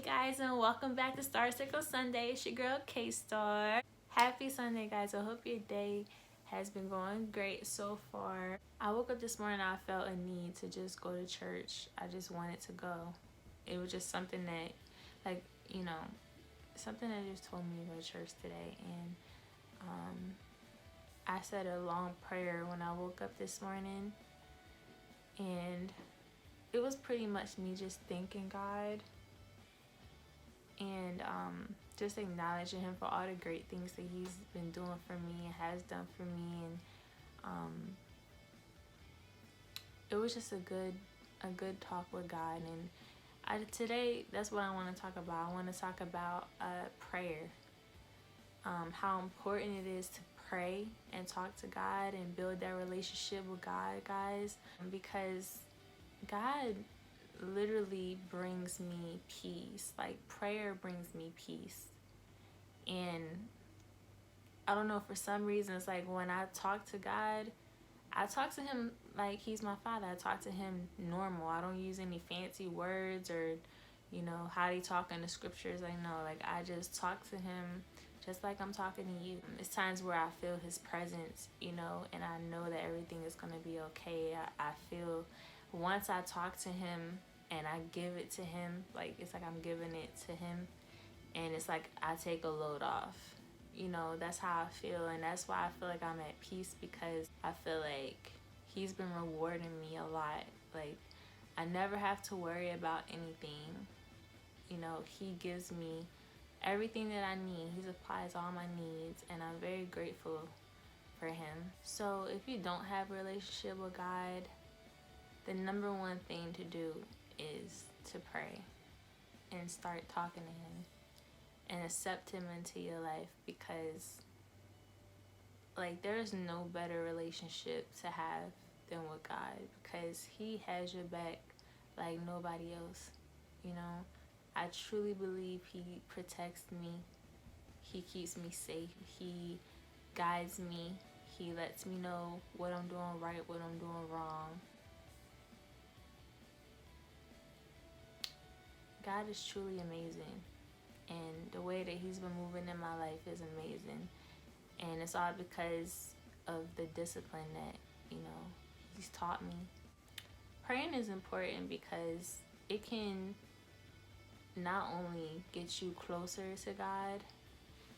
Hey guys, and welcome back to Star Circle Sunday. It's your girl K-Star. Happy Sunday, guys. I hope your day has been going great so far. I woke up this morning, I felt a need to just go to church. I just wanted to go. It was just something that, something that just told me to go to church today. And I said a long prayer when I woke up this morning. And it was pretty much me just thanking God and just acknowledging him for all the great things that he's been doing for me and has done for me. And it was just a good talk with God. And today, that's what I want to talk about. I want to talk about prayer, how important it is to pray and talk to God and build that relationship with God, guys, because God literally brings me peace. Like, prayer brings me peace. And I don't know, for some reason, it's like when I talk to God, I talk to him like he's my father. I talk to him normal. I don't use any fancy words or, how they talk in the scriptures. I just talk to him just like I'm talking to you. It's times where I feel his presence, and I know that everything is going to be okay. I feel once I talk to him and I give it to him, like it's like I'm giving it to him, and it's like I take a load off. That's how I feel, and that's why I feel like I'm at peace, because I feel like he's been rewarding me a lot. Like, I never have to worry about anything. He gives me everything that I need. He supplies all my needs, and I'm very grateful for him. So if you don't have a relationship with God, the number one thing to do is to pray and start talking to him and accept him into your life, because there's no better relationship to have than with God, because he has your back like nobody else. I truly believe he protects me, he keeps me safe, he guides me, he lets me know what I'm doing right, what I'm doing wrong. God is truly amazing, and the way that he's been moving in my life is amazing, and it's all because of the discipline that he's taught me. Praying is important because it can not only get you closer to God,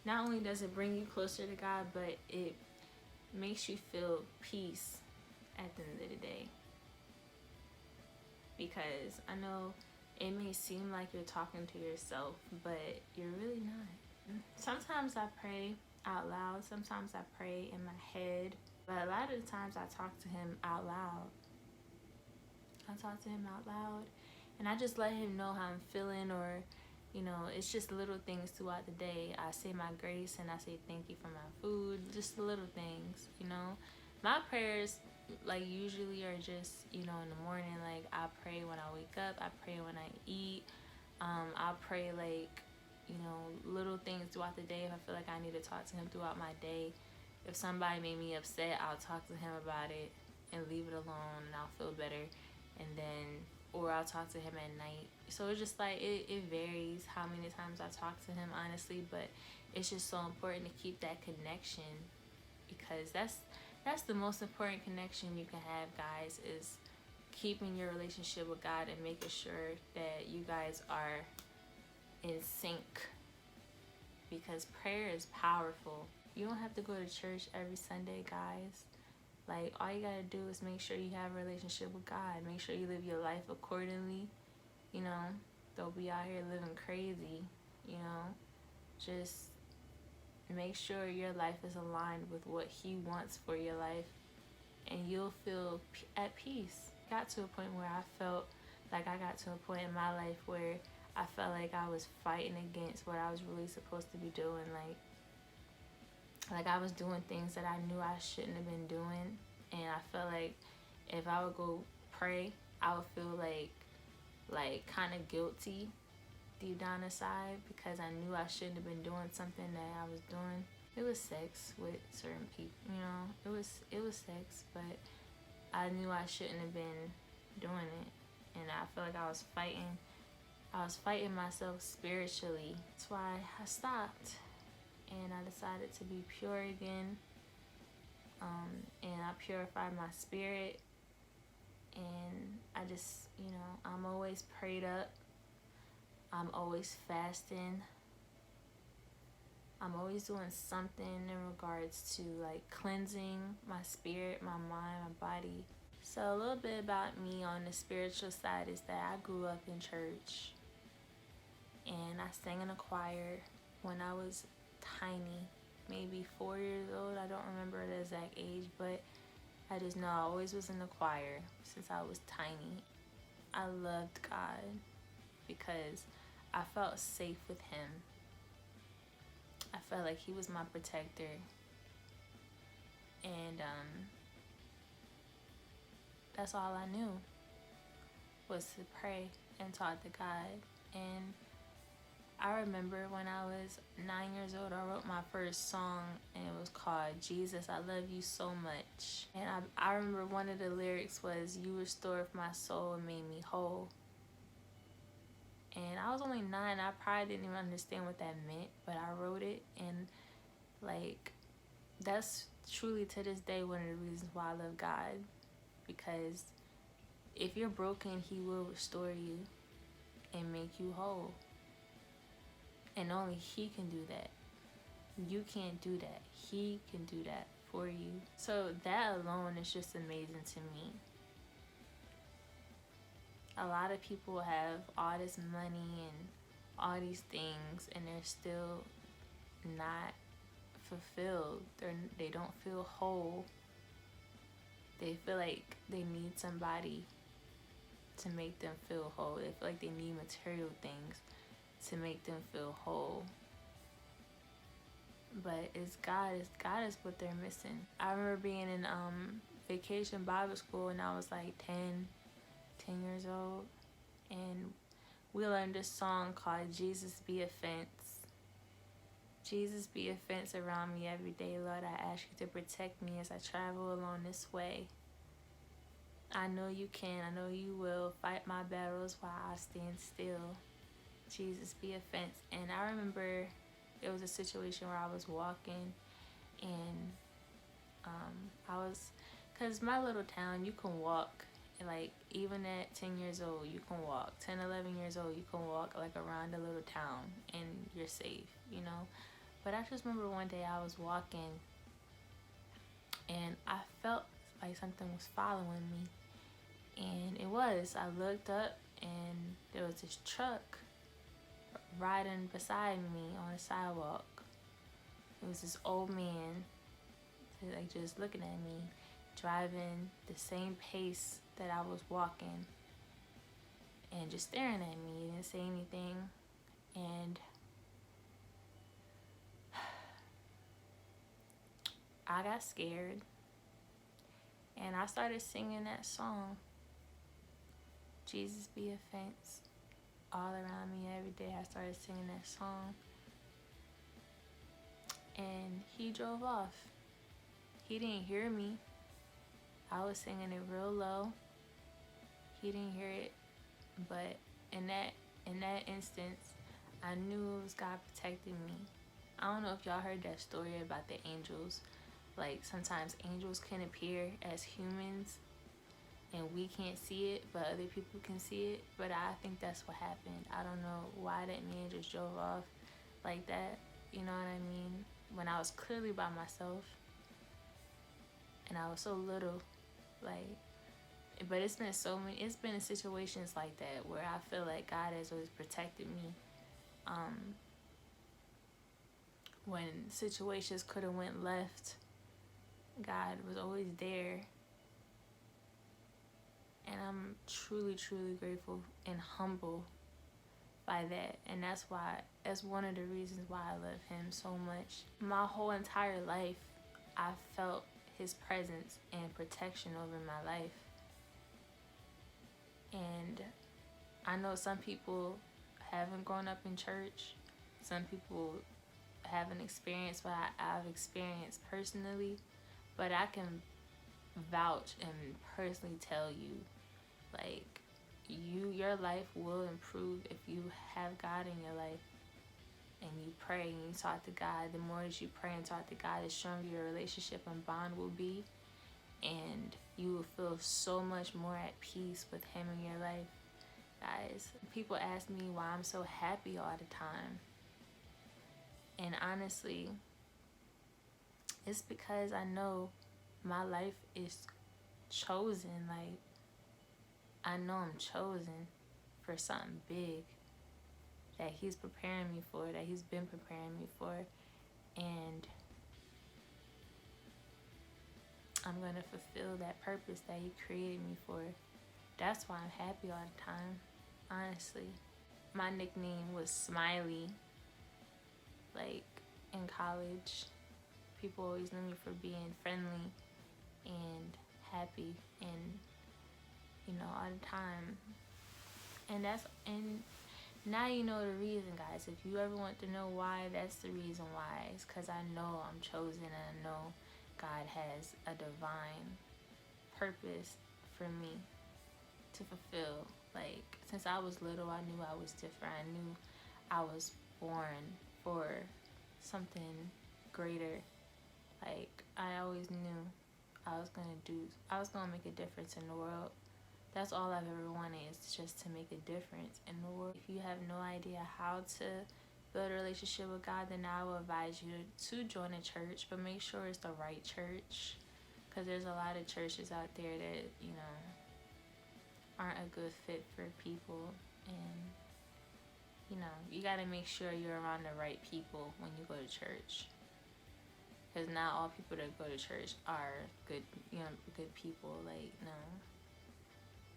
not only does it bring you closer to God, but it makes you feel peace at the end of the day. Because I know it may seem like you're talking to yourself, but you're really not. Sometimes I pray out loud, sometimes I pray in my head, but a lot of the times I talk to him out loud. And I just let him know how I'm feeling, or it's just little things throughout the day. I say my grace and I say thank you for my food, just the little things. My prayers usually are just in the morning. Like, I pray when I wake up, I pray when I eat. I'll pray little things throughout the day if I feel like I need to talk to him throughout my day. If somebody made me upset, I'll talk to him about it and leave it alone, and I'll feel better. And then, or I'll talk to him at night. So it's just it varies how many times I talk to him, honestly, but it's just so important to keep that connection, because that's the most important connection you can have, guys, is keeping your relationship with God and making sure that you guys are in sync, because prayer is powerful. You don't have to go to church every Sunday, guys. All you gotta do is make sure you have a relationship with God. Make sure you live your life accordingly. Don't be out here living crazy. Just make sure your life is aligned with what he wants for your life, and you'll feel at peace. Got to a point where I felt like I got to a point in my life where I felt like I was fighting against what I was really supposed to be doing. Like I was doing things that I knew I shouldn't have been doing, and I felt like if I would go pray, I would feel like kind of guilty deep down inside, because I knew I shouldn't have been doing something that I was doing. It was sex with certain people, it was sex, but I knew I shouldn't have been doing it, and I felt like I was fighting I was fighting myself spiritually. That's why I stopped. And I decided to be pure again. And I purified my spirit. And I just, I'm always prayed up. I'm always fasting. I'm always doing something in regards to like cleansing my spirit, my mind, my body. So a little bit about me on the spiritual side is that I grew up in church and I sang in a choir when I was tiny, maybe 4 years old. I don't remember the exact age, but I just know I always was in the choir since I was tiny. I loved God because I felt safe with Him. I felt like He was my protector. And that's all I knew was to pray and talk to God. And I remember when I was 9 years old, I wrote my first song, and it was called Jesus, I Love You So Much. And I remember one of the lyrics was, you restored my soul and made me whole. And I was only 9, I probably didn't even understand what that meant, but I wrote it, and like, that's truly to this day one of the reasons why I love God. Because if you're broken, He will restore you and make you whole. And only He can do that. You can't do that. He can do that for you. So that alone is just amazing to me. A lot of people have all this money and all these things, and they're still not fulfilled. They don't feel whole. They feel like they need somebody to make them feel whole. They feel like they need material things to make them feel whole. But it's God is what they're missing. I remember being in vacation Bible school when I was like 10 years old, and we learned this song called Jesus Be a Fence. Jesus be a fence around me every day, Lord. I ask you to protect me as I travel along this way. I know you can, I know you will fight my battles while I stand still. Jesus be a fence. And I remember it was a situation where I was walking, and because my little town, you can walk, like even at 10 years old, you can walk. 10, 11 years old, you can walk like around a little town and you're safe, But I just remember one day I was walking and I felt like something was following me. And it was. I looked up and there was this truck riding beside me on the sidewalk. It was this old man, like just looking at me, driving the same pace that I was walking and just staring at me. He didn't say anything. And I got scared, and I started singing that song, Jesus Be a Fence, all around me every day. I started singing that song, and he drove off. He didn't hear me. I was singing it real low. He didn't hear it, but in that instance, I knew it was God protecting me. I don't know if y'all heard that story about the angels. Like, sometimes angels can appear as humans and we can't see it, but other people can see it. But I think that's what happened. I don't know why that man just drove off like that. You know what I mean? When I was clearly by myself and I was so little. But it's been situations like that where I feel like God has always protected me. When situations could have went left, God was always there. And I'm truly, truly grateful and humble by that. And that's one of the reasons why I love Him so much. My whole entire life, I felt His presence and protection over my life. And I know some people haven't grown up in church. Some people haven't experienced what I've experienced personally. But I can vouch and personally tell you, like, your life will improve if you have God in your life and you pray and you talk to God. The more that you pray and talk to God, the stronger your relationship and bond will be, and you will feel so much more at peace with Him in your life. Guys, people ask me why I'm so happy all the time, and honestly, it's because I know my life is chosen. Like, I know I'm chosen for something big that He's preparing me for, that He's been preparing me for, and I'm going to fulfill that purpose that He created me for. That's why I'm happy all the time, honestly. My nickname was Smiley, like, in college. People always knew me for being friendly and happy and, all the time. And now you know the reason, guys. If you ever want to know why, that's the reason why. It's because I know I'm chosen, and I know God has a divine purpose for me to fulfill. Like, since I was little, I knew I was different. I knew I was born for something greater. Like, I always knew I was going to make a difference in the world. That's all I've ever wanted, is just to make a difference in the world. If you have no idea how to build a relationship with God, then I will advise you to join a church, but make sure it's the right church, because there's a lot of churches out there that, aren't a good fit for people, and, you got to make sure you're around the right people when you go to church, because not all people that go to church are good, good people. Like, no.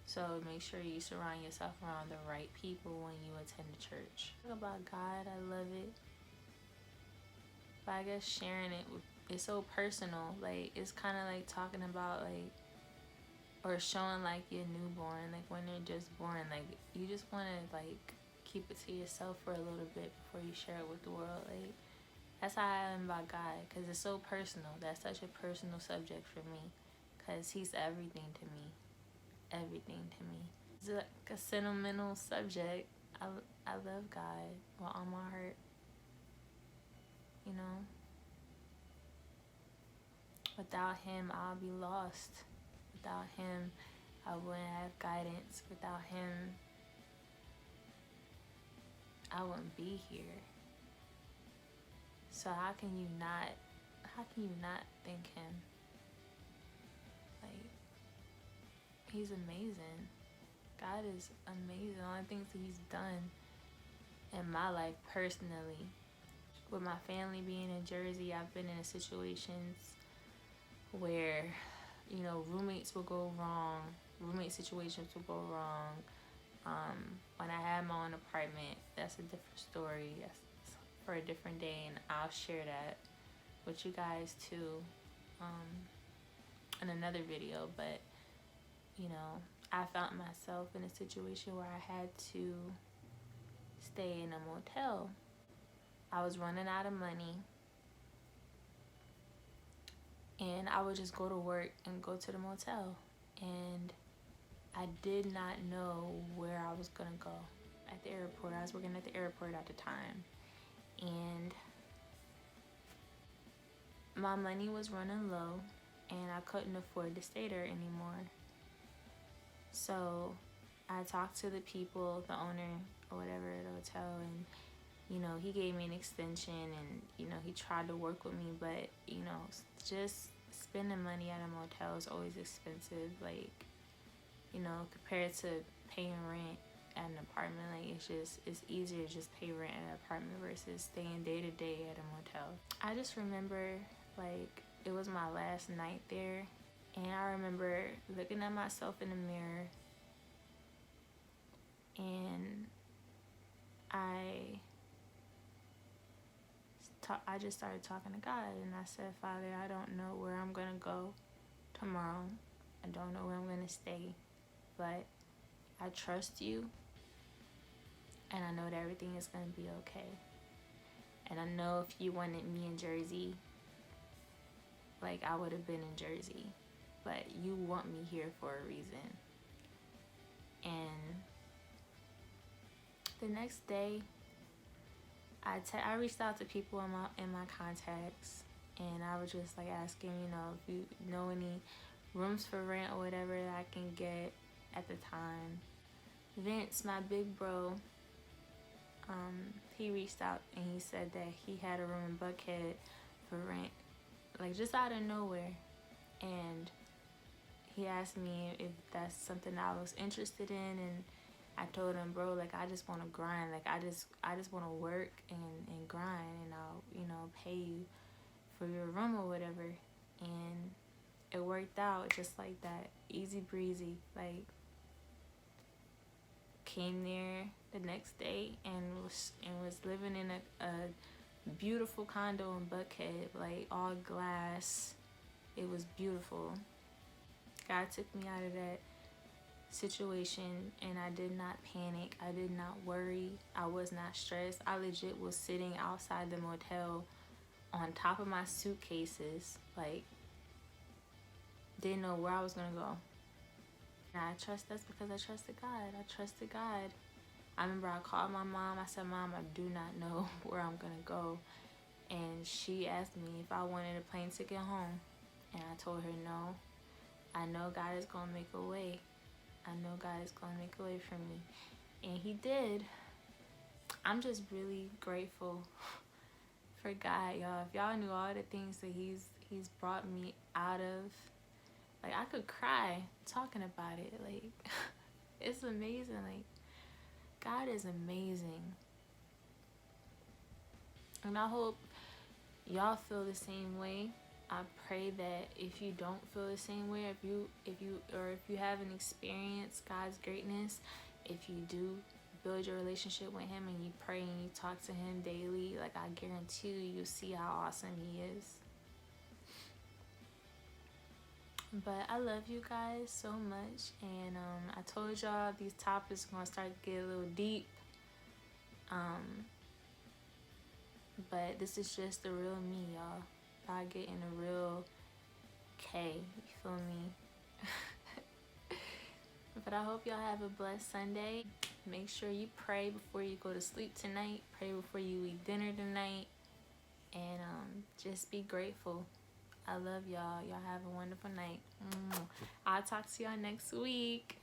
So make sure you surround yourself around the right people when you attend the church. Talk about God, I love it. But I guess sharing it, it's so personal. Like, it's kind of like talking about, like, or showing, like, your newborn, like, when they're just born. Like, you just want to, like, keep it to yourself for a little bit before you share it with the world. Like, that's how I am about God, because it's so personal. That's such a personal subject for me, because He's everything to me. Everything to me. It's like a sentimental subject. I love God with all my heart. Without Him, I'll be lost. Without Him, I wouldn't have guidance. Without Him, I wouldn't be here. So how can you not thank Him? Like, He's amazing. God is amazing. All the things that He's done in my life personally. With my family being in Jersey, I've been in situations where, roommates will go wrong. Roommate situations will go wrong. When I had my own apartment, that's a different story. That's for a different day, and I'll share that with you guys too in another video. But, I found myself in a situation where I had to stay in a motel. I was running out of money, and I would just go to work and go to the motel, and I did not know where I was gonna go. At the airport, I was working at the airport at the time, and my money was running low, and I couldn't afford to stay there anymore. So I talked to the people, the owner or whatever at the hotel, and he gave me an extension, and he tried to work with me, but just spending money at a motel is always expensive. Like, compared to paying rent at an apartment, like, it's easier to just pay rent at an apartment versus staying day to day at a motel. I just remember, like, it was my last night there, and I remember looking at myself in the mirror, and I just started talking to God, and I said, Father, I don't know where I'm going to go tomorrow. I don't know where I'm going to stay, but I trust you, and I know that everything is going to be okay. And I know if you wanted me in Jersey, like, I would have been in Jersey, but you want me here for a reason. And the next day, I reached out to people in my contacts, and I was just like asking, if you know any rooms for rent or whatever that I can get at the time. Vince, my big bro, he reached out and he said that he had a room in Buckhead for rent, like just out of nowhere. And he asked me if that's something I was interested in, and I told him, bro, like I just want to grind, like I just want to work and grind, and I'll pay you for your room or whatever. And it worked out just like that, easy breezy. Like, came there the next day and was living in a beautiful condo in Buckhead, like all glass. It was beautiful. God took me out of that situation, and I did not panic. I did not worry. I was not stressed. I legit was sitting outside the motel on top of my suitcases, like didn't know where I was gonna go. And that's because I trusted God. I trusted God. I remember I called my mom. I said, Mom, I do not know where I'm gonna go. And she asked me if I wanted a plane ticket home, and I told her no. I know God is gonna make a way. I know God is gonna make a way for me, and He did. I'm just really grateful for God, y'all. If y'all knew all the things that He's brought me out of, like I could cry talking about it. Like it's amazing. Like God is amazing, and I hope y'all feel the same way. I pray that if you don't feel the same way, if you haven't experienced God's greatness, if you do build your relationship with Him and you pray and you talk to Him daily, like I guarantee you'll see how awesome He is. But I love you guys so much, and I told y'all these topics are gonna start to get a little deep. But this is just the real me, y'all. I get in a real K, you feel me? But I hope y'all have a blessed Sunday. Make sure you pray before you go to sleep tonight. Pray before you eat dinner tonight. And just be grateful. I love y'all. Y'all have a wonderful night. I'll talk to y'all next week.